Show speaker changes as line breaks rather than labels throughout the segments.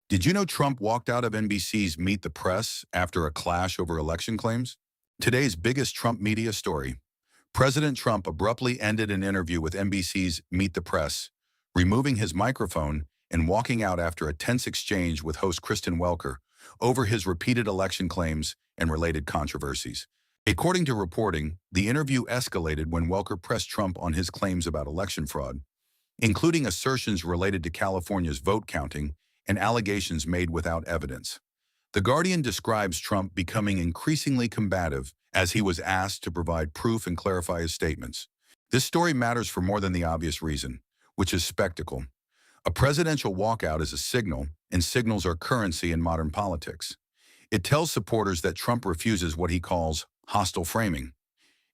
Did you know Trump walked out of NBC's Meet the Press after a clash over election claims? Today's biggest Trump media story. President Trump abruptly ended an interview with NBC's Meet the Press, removing his microphone and walking out after a tense exchange with host Kristen Welker over his repeated election claims and related controversies. According to reporting, the interview escalated when Welker pressed Trump on his claims about election fraud, including assertions related to California's vote counting and allegations made without evidence. The Guardian describes Trump becoming increasingly combative as he was asked to provide proof and clarify his statements. This story matters for more than the obvious reason, which is spectacle. A presidential walkout is a signal, and signals are currency in modern politics. It tells supporters that Trump refuses what he calls hostile framing.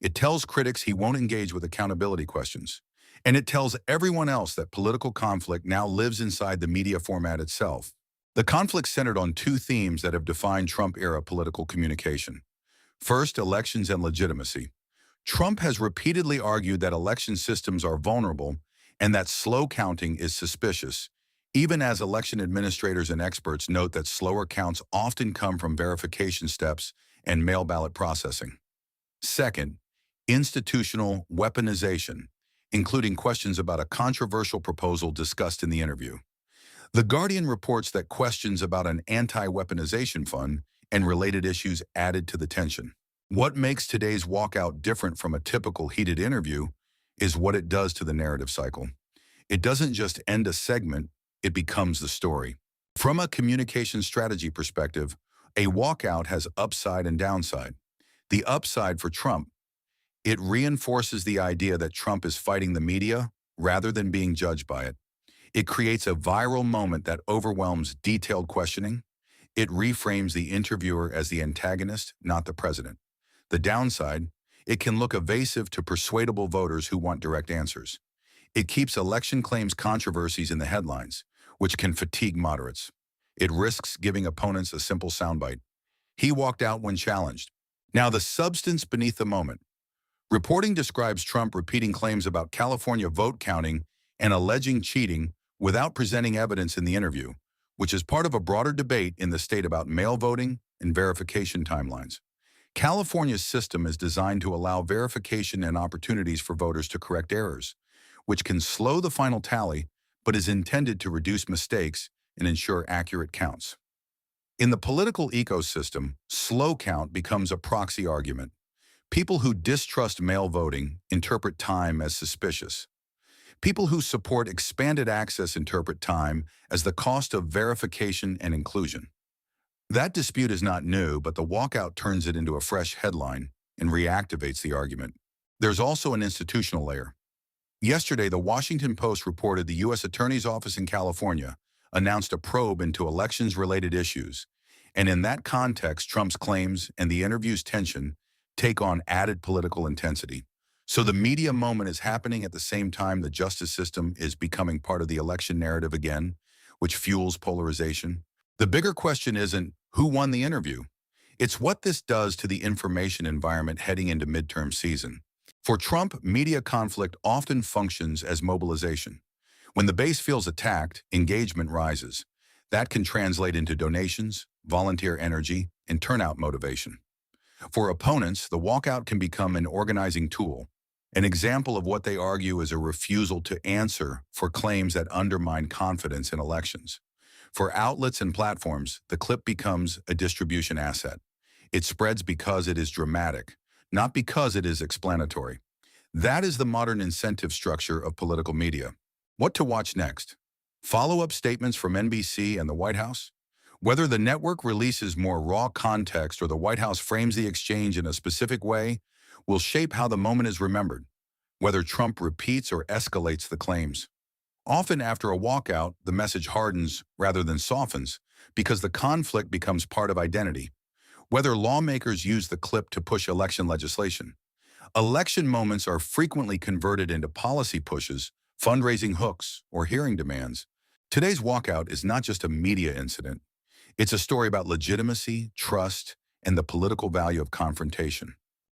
It tells critics he won't engage with accountability questions. And it tells everyone else that political conflict now lives inside the media format itself. The conflict centered on two themes that have defined Trump-era political communication. First, elections and legitimacy. Trump has repeatedly argued that election systems are vulnerable and that slow counting is suspicious, even as election administrators and experts note that slower counts often come from verification steps and mail ballot processing. Second, institutional weaponization, including questions about a controversial proposal discussed in the interview. The Guardian reports that questions about an anti-weaponization fund and related issues added to the tension. What makes today's walkout different from a typical heated interview is what it does to the narrative cycle. It doesn't just end a segment, it becomes the story. From a communication strategy perspective, a walkout has upside and downside. The upside for Trump: it reinforces the idea that Trump is fighting the media rather than being judged by it. It creates a viral moment that overwhelms detailed questioning. It reframes the interviewer as the antagonist, not the president. The downside: it can look evasive to persuadable voters who want direct answers. It keeps election claims controversies in the headlines, which can fatigue moderates. It risks giving opponents a simple soundbite. He walked out when challenged. Now, the substance beneath the moment. Reporting describes Trump repeating claims about California vote counting and alleging cheating without presenting evidence in the interview, which is part of a broader debate in the state about mail voting and verification timelines. California's system is designed to allow verification and opportunities for voters to correct errors, which can slow the final tally, but is intended to reduce mistakes and ensure accurate counts. In the political ecosystem, slow count becomes a proxy argument. People who distrust mail voting interpret time as suspicious. People who support expanded access interpret time as the cost of verification and inclusion. That dispute is not new, but the walkout turns it into a fresh headline and reactivates the argument. There's also an institutional layer. Yesterday, the Washington Post reported the U.S. Attorney's Office in California announced a probe into elections-related issues, and in that context, Trump's claims and the interview's tension take on added political intensity. So the media moment is happening at the same time the justice system is becoming part of the election narrative again, which fuels polarization. The bigger question isn't who won the interview. It's what this does to the information environment heading into midterm season. For Trump, media conflict often functions as mobilization. When the base feels attacked, engagement rises. That can translate into donations, volunteer energy, and turnout motivation. For opponents, the walkout can become an organizing tool. An example of what they argue is a refusal to answer for claims that undermine confidence in elections. For outlets and platforms, the clip becomes a distribution asset. It spreads because it is dramatic, not because it is explanatory. That is the modern incentive structure of political media. What to watch next? Follow-up statements from NBC and the White House? Whether the network releases more raw context or the White House frames the exchange in a specific way will shape how the moment is remembered, whether Trump repeats or escalates the claims. Often after a walkout, the message hardens rather than softens because the conflict becomes part of identity. Whether lawmakers use the clip to push election legislation. Election moments are frequently converted into policy pushes, fundraising hooks, or hearing demands. Today's walkout is not just a media incident. It's a story about legitimacy, trust, and the political value of confrontation.